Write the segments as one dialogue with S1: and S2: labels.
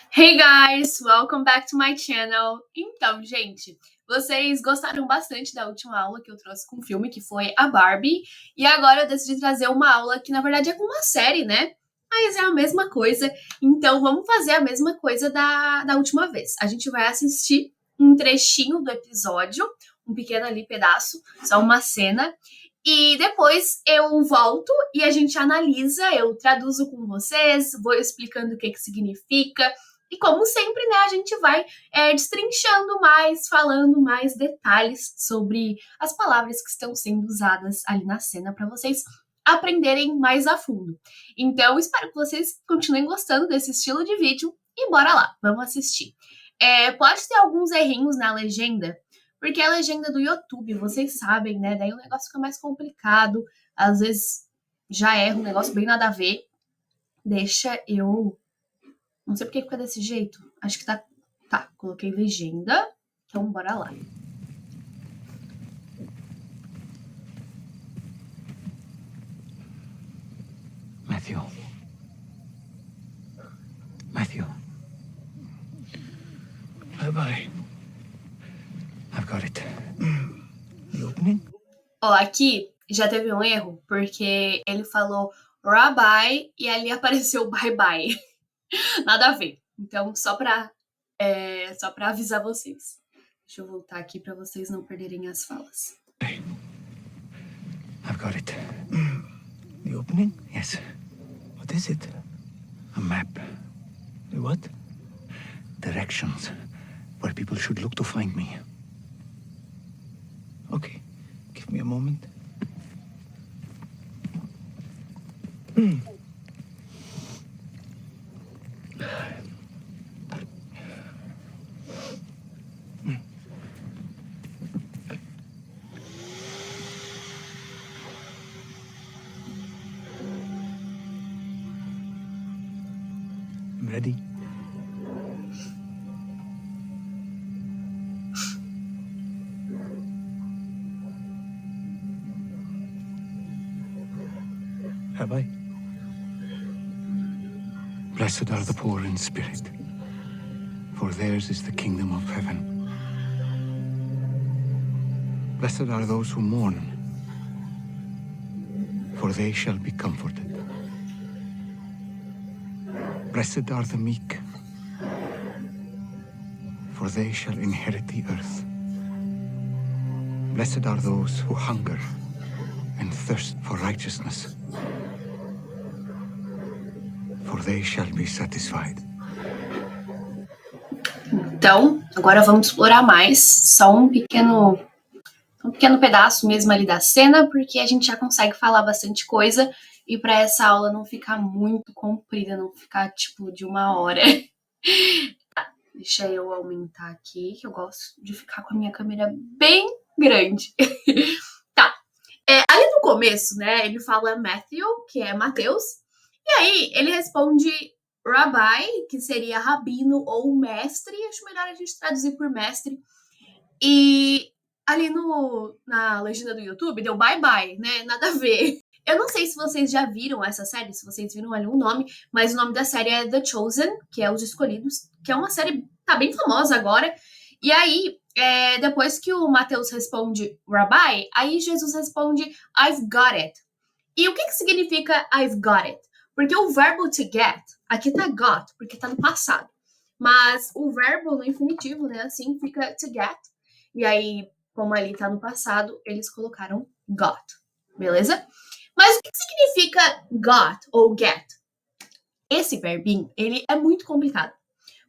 S1: Hey guys, welcome back to my channel. Então, gente, vocês gostaram bastante da última aula que eu trouxe com o filme, que foi a Barbie, e agora eu decidi trazer uma aula que na verdade é com uma série, né? Mas é a mesma coisa, então vamos fazer a mesma coisa da última vez. A gente vai assistir um trechinho do episódio, um pequeno ali pedaço, só uma cena, e depois eu volto e a gente analisa, eu traduzo com vocês, vou explicando o que significa. E como sempre, né, a gente vai destrinchando mais, falando mais detalhes sobre as palavras que estão sendo usadas ali na cena para vocês aprenderem mais a fundo. Então, espero que vocês continuem gostando desse estilo de vídeo e bora lá, vamos assistir. Pode ter alguns errinhos na legenda, porque a legenda do YouTube, vocês sabem, né, daí o negócio fica mais complicado, às vezes já erra um negócio bem nada a ver. Deixa eu não sei por que fica desse jeito. Acho que tá. Tá, coloquei legenda. Então, bora lá.
S2: Matthew. Matthew.
S3: Bye-bye.
S2: I've got it. The opening?
S1: Ó, aqui já teve um erro, porque ele falou Rabbi e ali apareceu bye bye. Nada a ver. Então, só pra avisar vocês. Deixa eu voltar aqui pra vocês não perderem as falas.
S2: I've got it.
S3: The opening?
S2: Yes.
S3: What is it?
S2: A map.
S3: The what?
S2: Directions. Where people should look to find me.
S3: Okay. Give me a moment.
S2: I'm ready.
S3: Rabbi?
S2: Blessed are the poor in spirit, for theirs is the kingdom of heaven. Blessed are those who mourn, for they shall be comforted. Blessed are the meek, for they shall inherit the earth. Blessed are those who hunger and thirst for righteousness, for they shall be satisfied.
S1: Então, agora vamos explorar mais. Só um pequeno pedaço mesmo ali da cena, porque a gente já consegue falar bastante coisa e para essa aula não ficar muito comprida, não ficar tipo de 1 hora. Tá, deixa eu aumentar aqui, que eu gosto de ficar com a minha câmera bem grande. Tá, ali no começo, né, ele fala Matthew, que é Mateus, e aí ele responde Rabbi, que seria rabino ou mestre, acho melhor a gente traduzir por mestre, e ali na legenda do YouTube deu bye bye, né? Nada a ver. Eu não sei se vocês já viram essa série, se vocês viram ali o nome, mas o nome da série é The Chosen, que é Os Escolhidos, que é uma série tá bem famosa agora. E aí, depois que o Mateus responde Rabbi, aí Jesus responde I've got it. E o que significa I've got it? Porque o verbo to get, aqui tá got, porque tá no passado. Mas o verbo no infinitivo, né, assim, fica to get. E aí, como ali tá no passado, eles colocaram got, beleza? Mas o que significa got ou get? Esse verbinho, ele é muito complicado.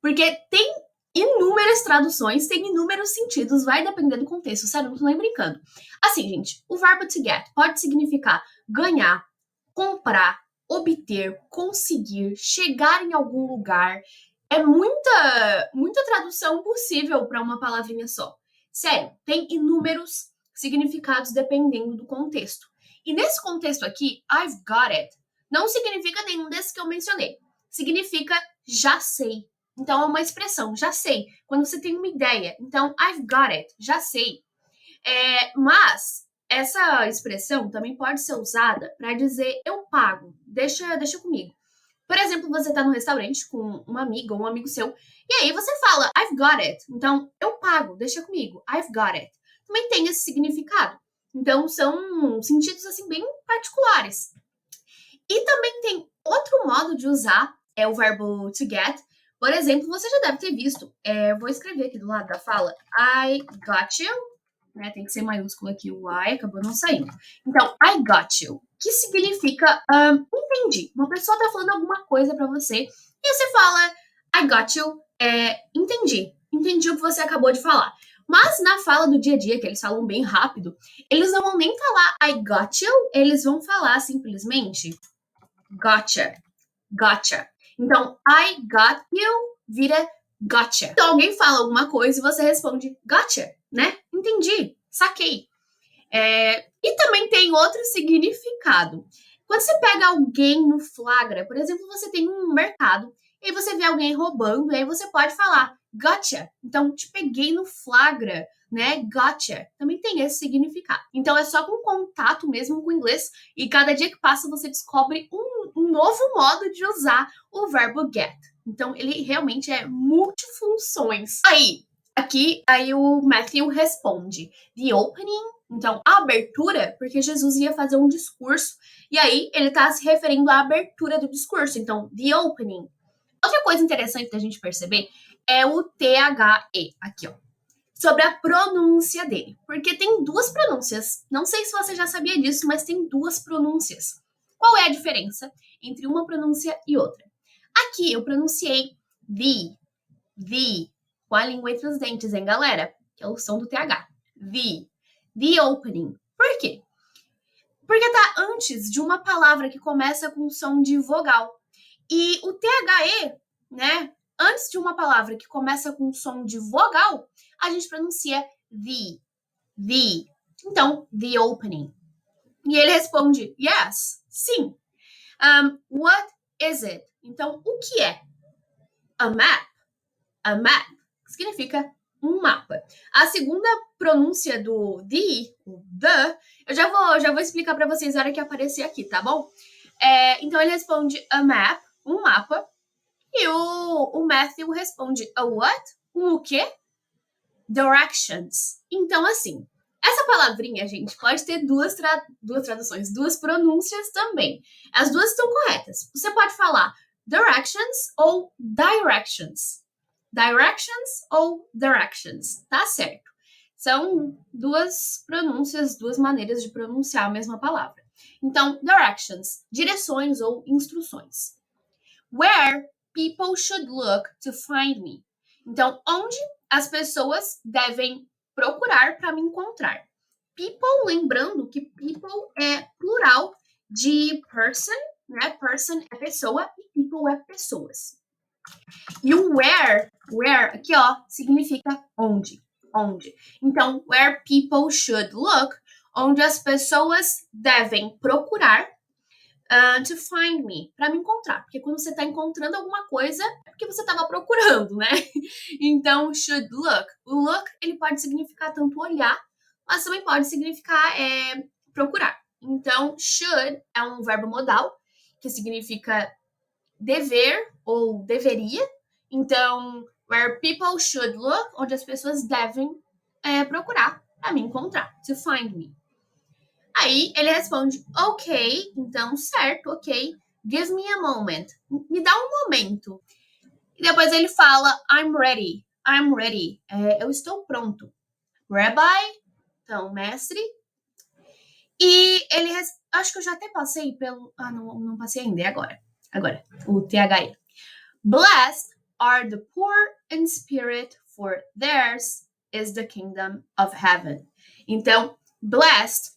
S1: Porque tem inúmeras traduções, tem inúmeros sentidos, vai depender do contexto, sério, não tô nem brincando. Assim, gente, o verbo to get pode significar ganhar, comprar, obter, conseguir, chegar em algum lugar. É muita tradução possível para uma palavrinha só. Sério, tem inúmeros significados dependendo do contexto. E nesse contexto aqui, I've got it, não significa nenhum desses que eu mencionei. Significa já sei. Então é uma expressão, já sei. Quando você tem uma ideia. Então, I've got it, já sei. Mas essa expressão também pode ser usada para dizer eu pago, deixa comigo. Por exemplo, você tá no restaurante com uma amiga ou um amigo seu, e aí você fala, I've got it. Então, eu pago, deixa comigo. I've got it. Também tem esse significado. Então, são sentidos, assim, bem particulares. E também tem outro modo de usar o verbo to get. Por exemplo, você já deve ter visto. Vou escrever aqui do lado da fala. I got you. Né, tem que ser maiúsculo aqui o I, acabou não saindo. Então, I got you. Que significa entendi. Uma pessoa tá falando alguma coisa pra você. E você fala I got you. Entendi. Entendi o que você acabou de falar. Mas na fala do dia a dia, que eles falam bem rápido, eles não vão nem falar I got you, eles vão falar simplesmente gotcha, gotcha. Então, I got you vira gotcha. Então, alguém fala alguma coisa e você responde gotcha, né? Entendi, saquei. E também tem outro significado. Quando você pega alguém no flagra, por exemplo, você tem um mercado, e aí você vê alguém roubando, e aí você pode falar gotcha. Então, te peguei no flagra, né? Gotcha. Também tem esse significado. Então, é só com contato mesmo com o inglês. E cada dia que passa, você descobre um novo modo de usar o verbo get. Então, ele realmente é multifunções. Aí o Matthew responde. The opening, então, a abertura, porque Jesus ia fazer um discurso. E aí, ele está se referindo à abertura do discurso. Então, the opening. Outra coisa interessante da gente perceber é o THE, aqui, ó. Sobre a pronúncia dele. Porque tem duas pronúncias. Não sei se você já sabia disso, mas tem duas pronúncias. Qual é a diferença entre uma pronúncia e outra? Aqui eu pronunciei the, com a língua entre os dentes, hein, galera? Que é o som do TH. The opening. Por quê? Porque tá antes de uma palavra que começa com som de vogal. E o THE, né? Antes de uma palavra que começa com som de vogal, a gente pronuncia the. Então, the opening. E ele responde, yes, sim. What is it? Então, o que é? A map. A map significa um mapa. A segunda pronúncia do the, eu já vou explicar para vocês na hora que aparecer aqui, tá bom? Então, ele responde a map, um mapa. E o Matthew responde a what? O quê? Directions. Então, assim, essa palavrinha, gente, pode ter duas traduções, duas pronúncias também. As duas estão corretas. Você pode falar directions ou directions. Directions ou directions. Tá certo. São duas pronúncias, duas maneiras de pronunciar a mesma palavra. Então, directions, direções ou instruções. Where people should look to find me. Então, onde as pessoas devem procurar para me encontrar. People, lembrando que people é plural de person, né? Person é pessoa e people é pessoas. E o where aqui, ó, significa onde. Então, where people should look, onde as pessoas devem procurar to find me, para me encontrar. Porque quando você está encontrando alguma coisa, é porque você estava procurando, né? Então, should look. O look, ele pode significar tanto olhar, mas também pode significar procurar. Então, should é um verbo modal, que significa dever ou deveria. Então, where people should look, onde as pessoas devem procurar para me encontrar, to find me. Aí ele responde, ok, então certo, ok, give me a moment, me dá um momento. E depois ele fala, I'm ready, eu estou pronto. Rabbi, então mestre. E ele, acho que eu já até passei pelo, não passei ainda, é agora, o THE. Blessed are the poor in spirit, for theirs is the kingdom of heaven. Então, blessed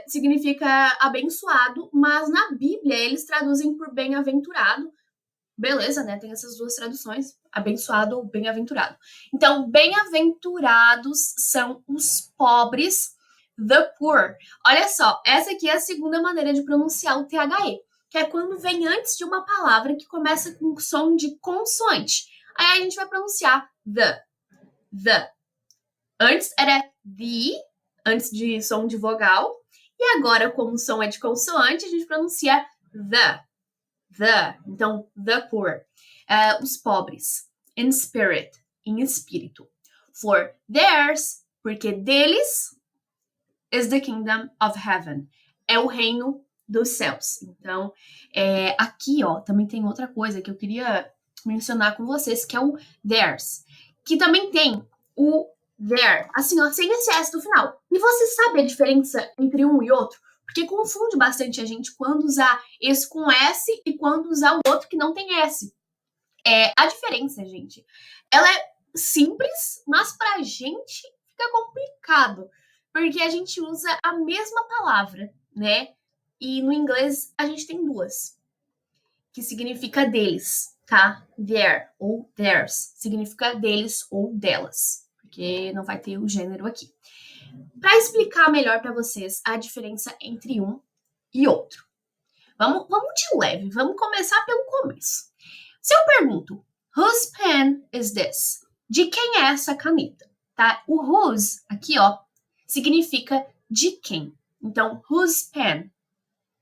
S1: significa abençoado, mas na Bíblia eles traduzem por bem-aventurado. Beleza, né? Tem essas duas traduções, abençoado ou bem-aventurado. Então, bem-aventurados são os pobres, the poor. Olha só, essa aqui é a segunda maneira de pronunciar o THE, que é quando vem antes de uma palavra que começa com som de consoante. Aí a gente vai pronunciar the. Antes era the, antes de som de vogal, e agora, como o som é de consoante, a gente pronuncia the. The. Então, the poor. Os pobres. In spirit. Em espírito. For theirs, porque deles, is the kingdom of heaven. É o reino dos céus. Então, aqui, ó, também tem outra coisa que eu queria mencionar com vocês, que é o theirs. Que também tem o their, assim, ó, sem esse S no final. E você sabe a diferença entre um e outro? Porque confunde bastante a gente quando usar esse com S e quando usar o outro que não tem S. A diferença, gente, ela é simples, mas pra gente fica complicado. Porque a gente usa a mesma palavra, né? E no inglês a gente tem duas, que significa deles, tá? Their ou theirs significa deles ou delas, porque não vai ter o gênero aqui. Para explicar melhor para vocês a diferença entre um e outro. Vamos de leve, vamos começar pelo começo. Se eu pergunto, whose pen is this? De quem é essa caneta? Tá? O whose, aqui, ó, significa de quem. Então, whose pen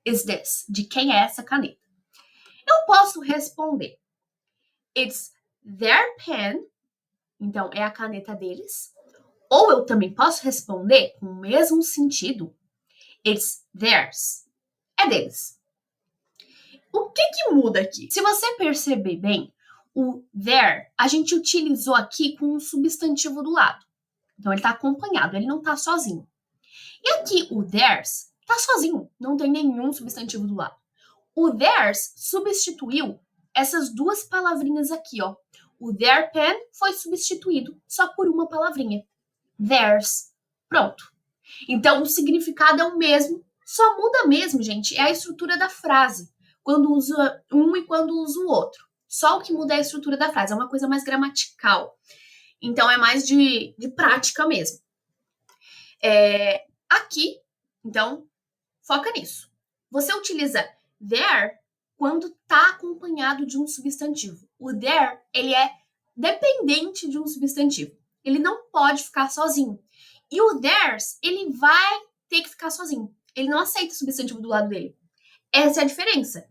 S1: is this? De quem é essa caneta? Eu posso responder, it's their pen, então é a caneta deles. Ou eu também posso responder com o mesmo sentido, it's theirs, é deles. O que muda aqui? Se você perceber bem, o their, a gente utilizou aqui com um substantivo do lado. Então, ele está acompanhado, ele não está sozinho. E aqui, o theirs, está sozinho, não tem nenhum substantivo do lado. O theirs substituiu essas duas palavrinhas aqui, ó. O their pen foi substituído só por uma palavrinha. Theirs. Pronto. Então, o significado é o mesmo, só muda mesmo, gente, é a estrutura da frase. Quando usa um e quando usa o outro. Só o que muda é a estrutura da frase, é uma coisa mais gramatical. Então, é mais de prática mesmo. Aqui, então, foca nisso. Você utiliza their quando está acompanhado de um substantivo. O their, ele é dependente de um substantivo. Ele não pode ficar sozinho. E o theirs, ele vai ter que ficar sozinho. Ele não aceita o substantivo do lado dele. Essa é a diferença.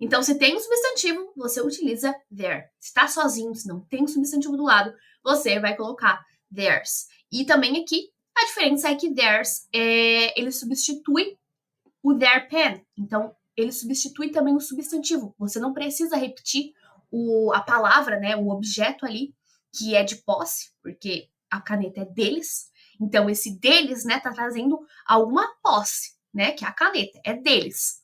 S1: Então, se tem um substantivo, você utiliza their. Se está sozinho, se não tem um substantivo do lado, você vai colocar theirs. E também aqui, a diferença é que theirs, ele substitui o their pen. Então, ele substitui também o substantivo. Você não precisa repetir a palavra, né, o objeto ali, que é de posse, porque a caneta é deles. Então, esse deles, né, tá trazendo alguma posse, né, que é a caneta, é deles.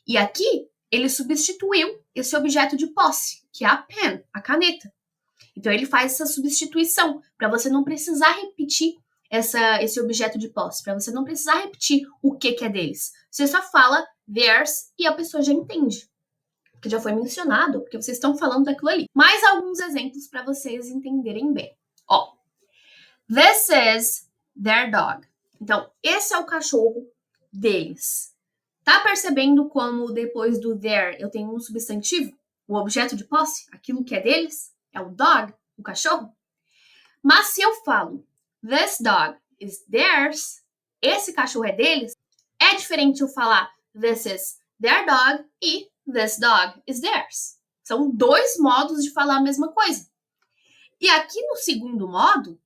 S1: E aqui, ele substituiu esse objeto de posse, que é a pen, a caneta. Então, ele faz essa substituição, para você não precisar repetir esse objeto de posse, para você não precisar repetir o que é deles. Você só fala theirs e a pessoa já entende. Porque já foi mencionado, porque vocês estão falando daquilo ali. Mais alguns exemplos para vocês entenderem bem. Ó, this is their dog. Então, esse é o cachorro deles. Tá percebendo como depois do their eu tenho um substantivo? O objeto de posse, aquilo que é deles, é o dog, o cachorro. Mas se eu falo this dog is theirs, esse cachorro é deles, é diferente eu falar this is their dog e this dog is theirs. São dois modos de falar a mesma coisa. E aqui no segundo modo,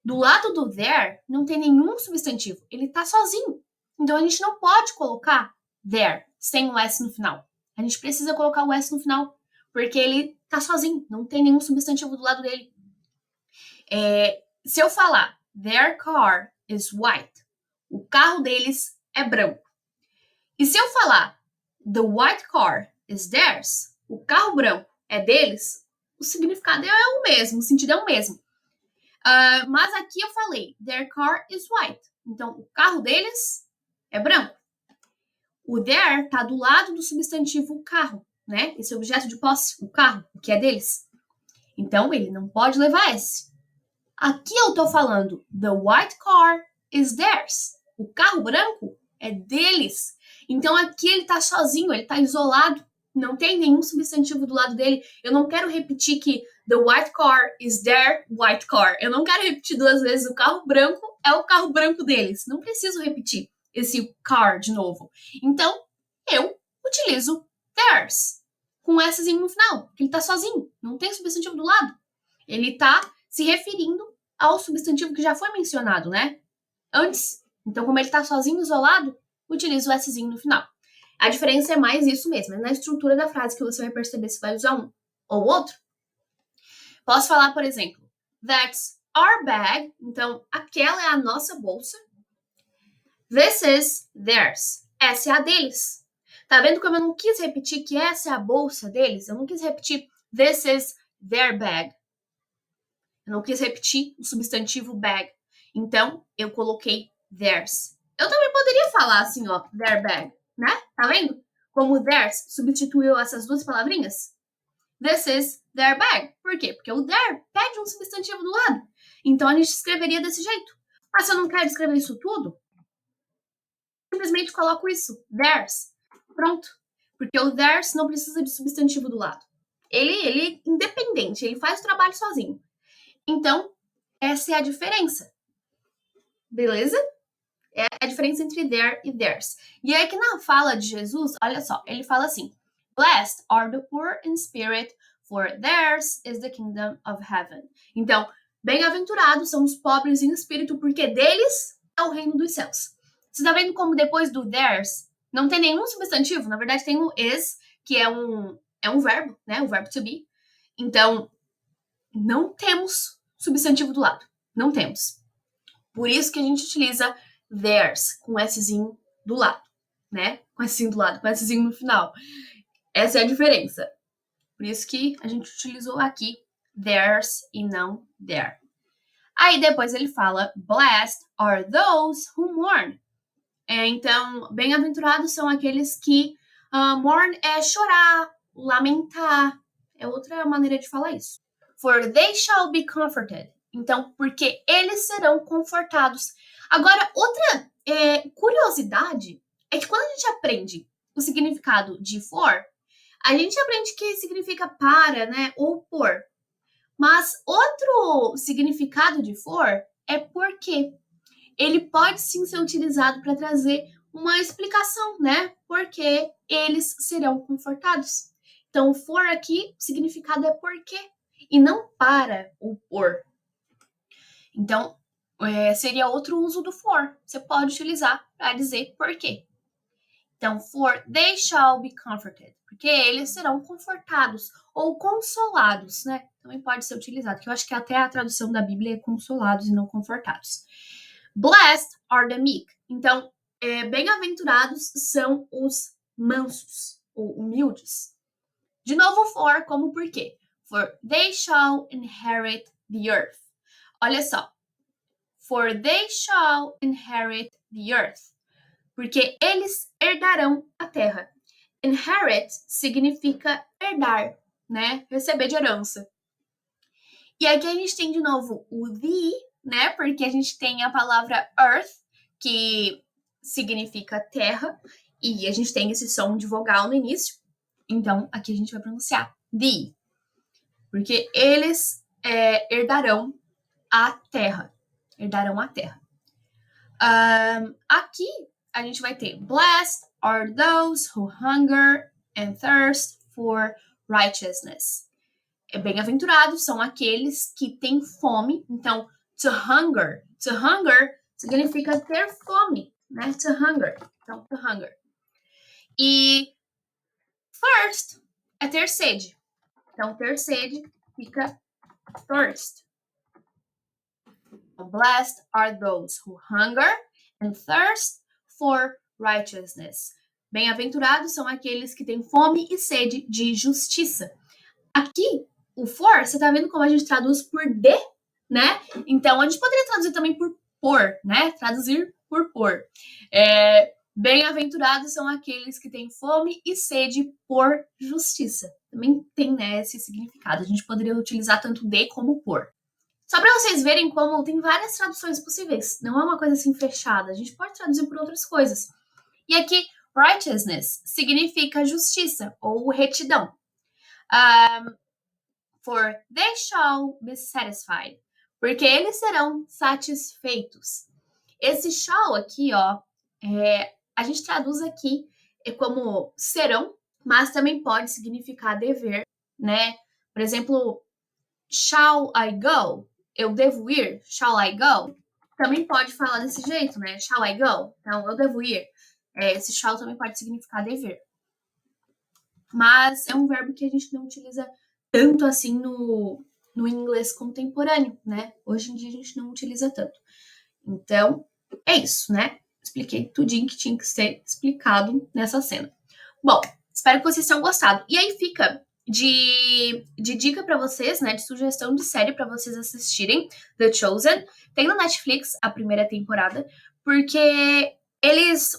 S1: do lado do their, não tem nenhum substantivo. Ele tá sozinho. Então, a gente não pode colocar there sem o S no final. A gente precisa colocar o S no final, porque ele tá sozinho. Não tem nenhum substantivo do lado dele. Se eu falar their car is white, o carro deles é branco. E se eu falar the white car is theirs, o carro branco é deles, o significado é o mesmo, o sentido é o mesmo. Mas aqui eu falei their car is white. Então, o carro deles é branco. O their tá do lado do substantivo carro, né? Esse objeto de posse, o carro, o que é deles. Então, ele não pode levar S. Aqui eu tô falando the white car is theirs. O carro branco é deles. Então, aqui ele tá sozinho, ele tá isolado. Não tem nenhum substantivo do lado dele. Eu não quero repetir que the white car is their white car. Eu não quero repetir duas vezes o carro branco é o carro branco deles. Não preciso repetir esse car de novo. Então, eu utilizo theirs. com Szinho no final, porque ele tá sozinho, não tem substantivo do lado. Ele tá se referindo ao substantivo que já foi mencionado, né? Antes. Então, como ele tá sozinho, isolado, utiliza o Szinho no final. A diferença é mais isso mesmo, é na estrutura da frase que você vai perceber se vai usar um ou outro. Posso falar, por exemplo, that's our bag. Então, aquela é a nossa bolsa. This is theirs. Essa é a deles. Tá vendo como eu não quis repetir que essa é a bolsa deles? Eu não quis repetir this is their bag. Eu não quis repetir o substantivo bag. Então, eu coloquei theirs. Eu também poderia falar assim, ó, their bag, né? Tá vendo? Como theirs substituiu essas duas palavrinhas. This is their bag. Por quê? Porque o their pede um substantivo do lado. Então, a gente escreveria desse jeito. Mas se eu não quero escrever isso tudo, simplesmente coloco isso, theirs. Pronto. Porque o theirs não precisa de substantivo do lado. Ele é independente, ele faz o trabalho sozinho. Então, essa é a diferença. Beleza? É a diferença entre their e theirs. E aí que na fala de Jesus, olha só, ele fala assim: Blessed are the poor in spirit, for theirs is the kingdom of heaven. Então, bem-aventurados são os pobres em espírito, porque deles é o reino dos céus. Você tá vendo como depois do theirs não tem nenhum substantivo? Na verdade, tem o is, que é um verbo, né? O verbo to be. Então, não temos substantivo do lado. Não temos. Por isso que a gente utiliza theirs, com Szinho do lado, né? Com Szinho do lado, com Szinho no final. Essa é a diferença. Por isso que a gente utilizou aqui theirs e não their. Aí depois ele fala, blessed are those who mourn. Então, bem-aventurados são aqueles que mourn é chorar, lamentar. É outra maneira de falar isso. For they shall be comforted. Então, porque eles serão confortados. Agora, outra curiosidade é que quando a gente aprende o significado de for, a gente aprende que significa para, né, ou por. Mas outro significado de for é porque. Ele pode sim ser utilizado para trazer uma explicação, né? Porque eles serão confortados. Então, for aqui, o significado é porque e não para ou por. Então, seria outro uso do for. Você pode utilizar para dizer por quê. Então, for they shall be comforted. Porque eles serão confortados ou consolados, né? Também pode ser utilizado, que eu acho que até a tradução da Bíblia é consolados e não confortados. Blessed are the meek. Então, bem-aventurados são os mansos, ou humildes. De novo, for, como por quê? For they shall inherit the earth. Olha só. For they shall inherit the earth. Porque eles herdarão a terra. Inherit significa herdar, né? Receber de herança. E aqui a gente tem de novo o the, né? Porque a gente tem a palavra earth, que significa terra, e a gente tem esse som de vogal no início. Então, aqui a gente vai pronunciar the, porque eles herdarão a terra. Herdarão a terra. Aqui a gente vai ter blessed are those who hunger and thirst for righteousness. Bem-aventurados são aqueles que têm fome. Então, to hunger significa ter fome, né? To hunger. Então, to hunger. E thirst é ter sede. Então, ter sede fica thirst. Blessed are those who hunger and thirst for righteousness. Bem-aventurados são aqueles que têm fome e sede de justiça. Aqui, o for, você tá vendo como a gente traduz por de, né? Então, a gente poderia traduzir também por, né? Traduzir por. Bem-aventurados são aqueles que têm fome e sede por justiça. Também tem, né, esse significado. A gente poderia utilizar tanto de como por. Só para vocês verem como tem várias traduções possíveis. Não é uma coisa assim fechada. A gente pode traduzir por outras coisas. E aqui, righteousness significa justiça ou retidão. For they shall be satisfied. Porque eles serão satisfeitos. Esse shall aqui, ó, a gente traduz aqui como serão mas também pode significar dever, né? Por exemplo, shall I go? Eu devo ir? Shall I go? Também pode falar desse jeito, né? Shall I go? Então, eu devo ir. Esse shall também pode significar dever. Mas é um verbo que a gente não utiliza tanto assim no inglês contemporâneo, né? Hoje em dia a gente não utiliza tanto. Então, é isso, né? Expliquei tudinho que tinha que ser explicado nessa cena. Bom, espero que vocês tenham gostado. E aí fica de dica para vocês, né? De sugestão de série para vocês assistirem, The Chosen. Tem na Netflix a primeira temporada, porque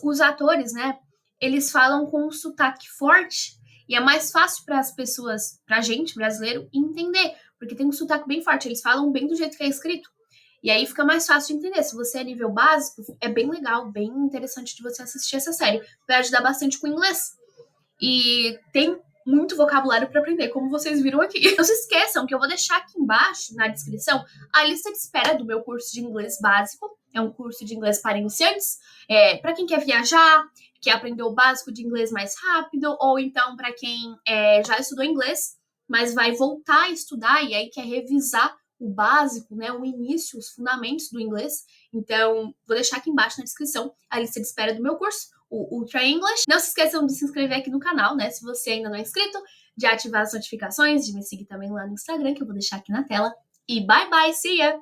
S1: os atores, né? Eles falam com um sotaque forte e é mais fácil para as pessoas, pra gente, brasileiro, entender, porque tem um sotaque bem forte. Eles falam bem do jeito que é escrito. E aí fica mais fácil de entender. Se você é nível básico, é bem legal, bem interessante de você assistir essa série. Vai ajudar bastante com o inglês. E tem muito vocabulário para aprender, como vocês viram aqui. Não se esqueçam que eu vou deixar aqui embaixo, na descrição, a lista de espera do meu curso de inglês básico. É um curso de inglês para iniciantes, para quem quer viajar, quer aprender o básico de inglês mais rápido, ou então para quem já estudou inglês, mas vai voltar a estudar e aí quer revisar o básico, né, o início, os fundamentos do inglês. Então, vou deixar aqui embaixo na descrição a lista de espera do meu curso, o Ultra English. Não se esqueçam de se inscrever aqui no canal, né, se você ainda não é inscrito, de ativar as notificações, de me seguir também lá no Instagram, que eu vou deixar aqui na tela. E bye bye, see ya!